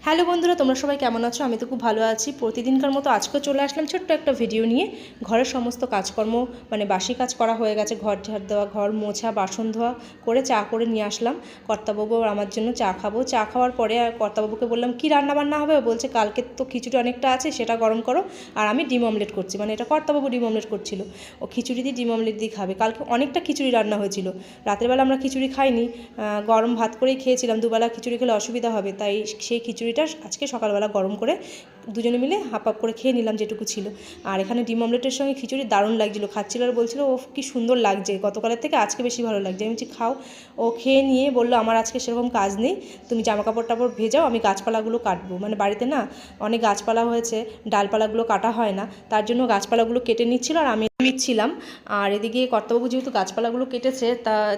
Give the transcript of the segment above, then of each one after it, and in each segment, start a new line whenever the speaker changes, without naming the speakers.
Hello বন্ধুরা, তোমরা সবাই কেমন আছো? আমি তো খুব ভালো আছি। প্রতিদিনকার মতো আজকেও চলে আসলাম ছোট্ট একটা ভিডিও নিয়ে। ঘরের সমস্ত কাজকর্ম মানে বাসি কাজ করা হয়ে গেছে, ঘর ঝাড় দেওয়া, ঘর মোছা, বাসন ধোয়া করে চা করে নিয়ে আসলাম। কর্তাবাবু আর আমার জন্য চা খাবো। চা খাওয়ার পরে কর্তাবাবুকে বললাম কী রান্নাবান্না হবে? বলছে কালকে তো খিচুড়ি অনেকটা আছে, সেটা গরম করো। আর আমি ডিম অমলেট করছি, মানে এটা কর্তাবাবু ডিম অমলেট করছিল। ও খিচুড়ি দিয়ে ডিম অমলেট দিয়ে খাবে। কালকে অনেকটা খিচুড়ি রান্না হয়েছিল। রাতের বেলা আমরা খিচুড়ি খাইনি, গরম ভাত করেই খেয়েছিলাম। দুবেলা খিচুড়ি খেলে অসুবিধা হবে, তাই সেই খিচুড়িটা আজকে সকালবেলা গরম করে দুজনে মিলে হাফ হাফ করে খেয়ে নিলাম যেটুকু ছিল। আর এখানে ডিম অমলেটের সঙ্গে খিচুড়ি দারুণ লাগছিলো। খাচ্ছিল আর বলছিল ও কি সুন্দর লাগছে, গতকালের থেকে আজকে বেশি ভালো লাগছে। আমি বলছি খাও। ও খেয়ে নিয়ে বললো আমার আজকে সেরকম কাজ নেই, তুমি জামা কাপড় টাপড় ভেজাও, আমি গাছপালাগুলো কাটবো। মানে বাড়িতে না অনেক গাছপালা হয়েছে, ডালপালাগুলো কাটা হয় না, তার জন্য গাছপালাগুলো কেটে নিচ্ছিল আর আমি নিচ্ছিলাম। আর এদিকে কর্তাবাবু যেহেতু গাছপালাগুলো কেটেছে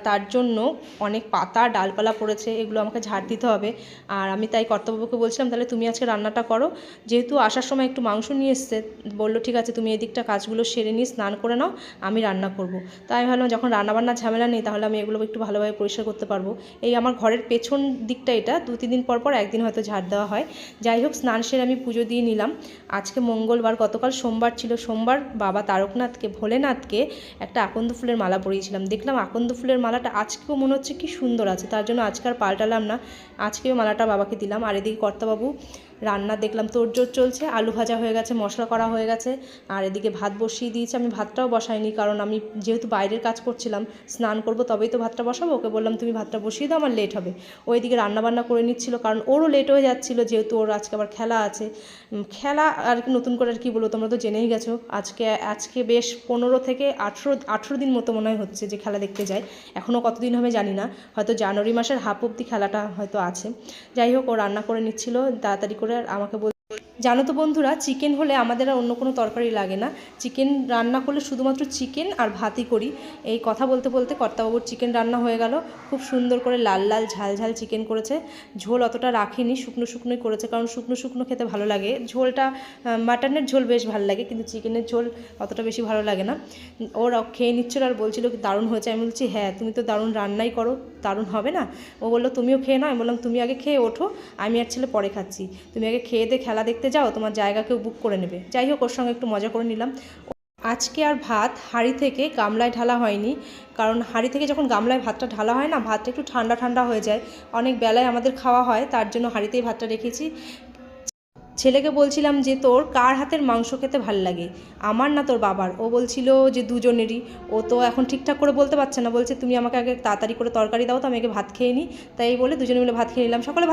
তার জন্য অনেক পাতা ডালপালা পড়েছে, এগুলো আমাকে ঝাড় দিতে হবে। আর আমি তাই কর্তাবাবুকে বলছিলাম তাহলে তুমি আজকে রান্নাটা করো। যেহেতু আসার সময় একটু মাংস নিয়ে এসছে, বললো ঠিক আছে তুমি এদিকটা কাজগুলো সেরে নিয়ে স্নান করে নাও, আমি রান্না করব। তাই আমি ভাবলাম যখন রান্নাবান্নার ঝামেলা নেই তাহলে আমি এগুলো একটু ভালোভাবে পরিষ্কার করতে পারবো। এই আমার ঘরের পেছন দিকটা, এটা 2-3 দিন পর পর একদিন হয়তো ঝাড় দেওয়া হয়। যাই হোক, স্নান সেরে আমি পুজো দিয়ে নিলাম। আজকে মঙ্গলবার, গতকাল সোমবার ছিল। সোমবার বাবা তারকনাথকে, ভোলেনাথকে একটা আকন্দ ফুলের মালা পরিয়েছিলাম। দেখলাম আকন্দ ফুলের মালাটা আজকেও মনে হচ্ছে কি সুন্দর আছে, তার জন্য আজকে আর পাল্টালাম না, আজকেও মালাটা বাবাকে দিলাম। আর এদিকে কর্তাবাবু রান্না দেখলাম তোড়জোড় চলছে, আলু ভাজা হয়ে গেছে, মশলা করা হয়ে গেছে। আর এদিকে ভাত বসিয়ে দিয়েছে। আমি ভাতটাও বসাইনি, কারণ আমি যেহেতু বাইরের কাজ করছিলাম, স্নান করব তবেই তো ভাতটা বসাবো। ওকে বললাম তুমি ভাতটা বসিয়ে দাও, আমার লেট হবে। ওইদিকে রান্নাবান্না করে নিচ্ছিল, কারণ ওরও লেট হয়ে যাচ্ছিলো, যেহেতু ওর আজকে আবার খেলা আছে। খেলা আর কি নতুন করে আর কি বলবো, তোমরা তো জেনেই গেছো। আজকে বেশ 15 থেকে 18 দিন মতো মনে হয় হচ্ছে যে খেলা দেখতে যায়। এখনও কতদিন হবে জানি না, হয়তো জানুয়ারি মাসের হাফ অবধি খেলাটা হয়তো আছে। যাই হোক, ও রান্না করে নিচ্ছিল তাড়াতাড়ি করে। আমাকে জানো তো বন্ধুরা, চিকেন হলে আমাদের আর অন্য কোনো তরকারি লাগে না। চিকেন রান্না করলে শুধুমাত্র চিকেন আর ভাতই করি। এই কথা বলতে বলতে কর্তাবাবুর চিকেন রান্না হয়ে গেল। খুব সুন্দর করে লাল লাল ঝাল ঝাল চিকেন করেছে। ঝোল অতটা রাখিনি, শুকনো শুকনোই করেছে, কারণ শুকনো শুকনো খেতে ভালো লাগে। ঝোলটা মাটনের ঝোল বেশ ভালো লাগে, কিন্তু চিকেনের ঝোল অতটা বেশি ভালো লাগে না। ওর খেয়ে নিচ্ছিল আর বলছিল কি দারুণ হয়েছে। আমি বলছি হ্যাঁ, তুমি তো দারুণ রান্নাই করো, দারুণ হবে না? ও বললো তুমিও খেয়ে নাও। আমি বললাম তুমি আগে খেয়ে ওঠো, আমি আর ছেলে পরে খাচ্ছি। তুমি আগে খেয়ে দিয়ে খেলা দেখতে যাও, তোমার জায়গা কেউ বুক করে নেবে। যাই হোক, ওর সঙ্গে একটু মজা করে নিলাম। আজকে আর ভাত হাঁড়ি থেকে গামলায় ঢালা হয়নি, কারণ হাঁড়ি থেকে যখন গামলায় ভাতটা ঢালা হয় না, ভাতটা একটু ঠান্ডা ঠান্ডা হয়ে যায়। অনেক বেলায় আমাদের খাওয়া হয়, তার জন্য হাঁড়িতেই ভাতটা রেখেছি। ছেলেকে বলছিলাম যে তোর কার হাতের মাংস খেতে ভাল লাগে, আমার না তোর বাবার? ও বলছিল যে দুজনেরই। ও তো এখন ঠিকঠাক করে বলতে পারছে না, বলছে তুমি আমাকে আগে তাড়াতাড়ি করে তরকারি দাও তো আমি আগে ভাত খেয়ে নিই। তাই বলে দুজনে মিলে ভাত খেয়ে নিলাম। সকালে ভালো